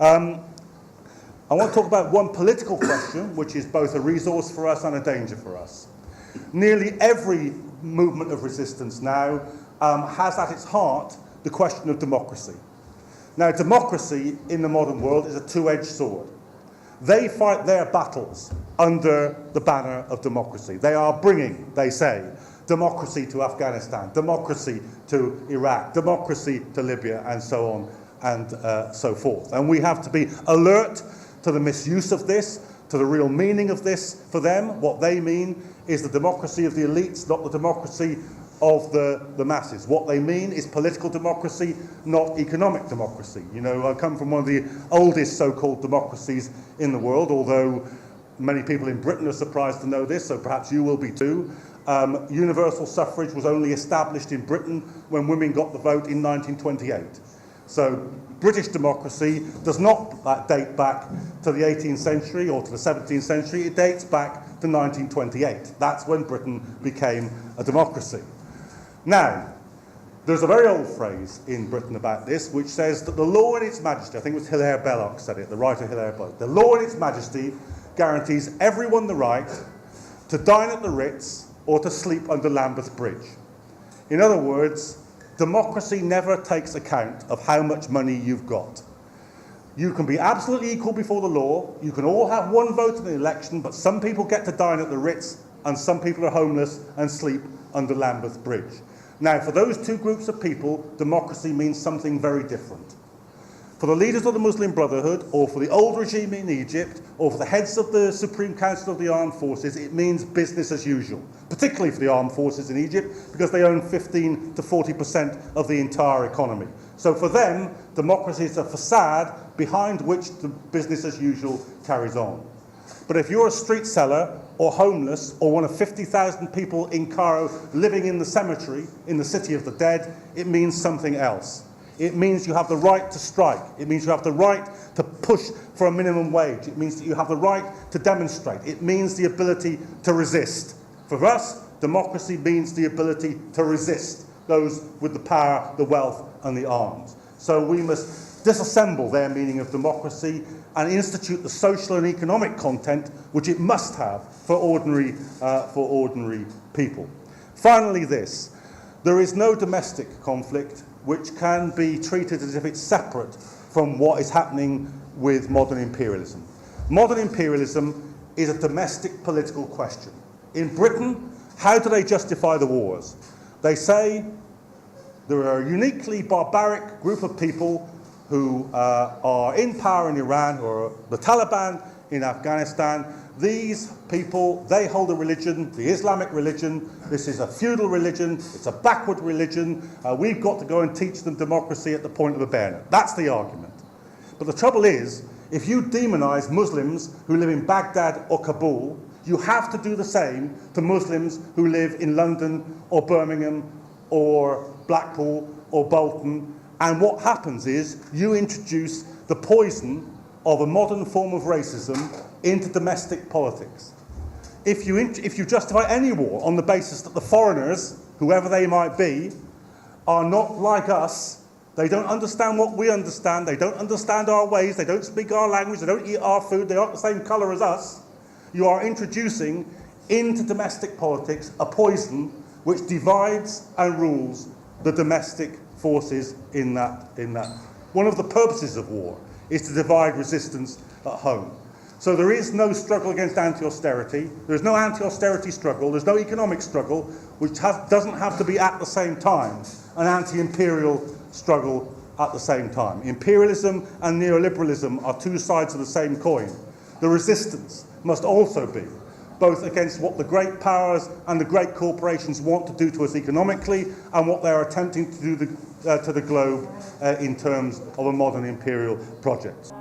I want to talk about one political question, which is both a resource for us and a danger for us. Nearly every movement of resistance now has at its heart the question of democracy. Now, democracy in the modern world is a two-edged sword. They fight their battles under the banner of democracy. They are bringing, they say, democracy to Afghanistan, democracy to Iraq, democracy to Libya, and so on and so forth. And we have to be alert to the misuse of this, to the real meaning of this for them. What they mean is the democracy of the elites, not the democracy of the masses. What they mean is political democracy, not economic democracy. You know, I come from one of the oldest so-called democracies in the world, although many people in Britain are surprised to know this, so perhaps you will be too. Universal suffrage was only established in Britain when women got the vote in 1928. So British democracy does not date back to the 18th century or to the 17th century. It dates back to 1928. That's when Britain became a democracy. Now, there's a very old phrase in Britain about this, which says that the law in its majesty, I think it was Hilaire Belloc said it, the writer Hilaire Belloc, the law in its majesty guarantees everyone the right to dine at the Ritz or to sleep under Lambeth Bridge. In other words, democracy never takes account of how much money you've got. You can be absolutely equal before the law, you can all have one vote in the election, but some people get to dine at the Ritz and some people are homeless and sleep under Lambeth Bridge. Now, for those two groups of people, democracy means something very different. For the leaders of the Muslim Brotherhood, or for the old regime in Egypt, or for the heads of the Supreme Council of the Armed Forces, it means business as usual, particularly for the armed forces in Egypt, because they own 15 to 40% of the entire economy. So for them, democracy is a facade behind which the business as usual carries on. But if you're a street seller, or homeless, or one of 50,000 people in Cairo living in the cemetery in the City of the Dead, it means something else. It means you have the right to strike. It means you have the right to push for a minimum wage. It means that you have the right to demonstrate. It means the ability to resist. For us, democracy means the ability to resist those with the power, the wealth, and the arms. So we must disassemble their meaning of democracy and institute the social and economic content which it must have for ordinary people. Finally, this. There is no domestic conflict which can be treated as if it's separate from what is happening with modern imperialism. Modern imperialism is a domestic political question. In Britain, how do they justify the wars? They say there are a uniquely barbaric group of people who are in power in Iran, or the Taliban in Afghanistan. These people, they hold a religion, the Islamic religion. This is a feudal religion, it's a backward religion. We've got to go and teach them democracy at the point of a bayonet. That's the argument. But the trouble is, if you demonize Muslims who live in Baghdad or Kabul, you have to do the same to Muslims who live in London or Birmingham or Blackpool or Bolton. And what happens is you introduce the poison of a modern form of racism into domestic politics. If you justify any war on the basis that the foreigners, whoever they might be, are not like us, they don't understand what we understand, they don't understand our ways, they don't speak our language, they don't eat our food, they aren't the same colour as us, you are introducing into domestic politics a poison which divides and rules the domestic forces in that. One of the purposes of war is to divide resistance at home. So there is no struggle against anti-austerity, there's no anti-austerity struggle, there's no economic struggle, which doesn't have to be at the same time an anti-imperial struggle at the same time. Imperialism and neoliberalism are two sides of the same coin. The resistance must also be both against what the great powers and the great corporations want to do to us economically and what they are attempting to do to the globe in terms of a modern imperial project.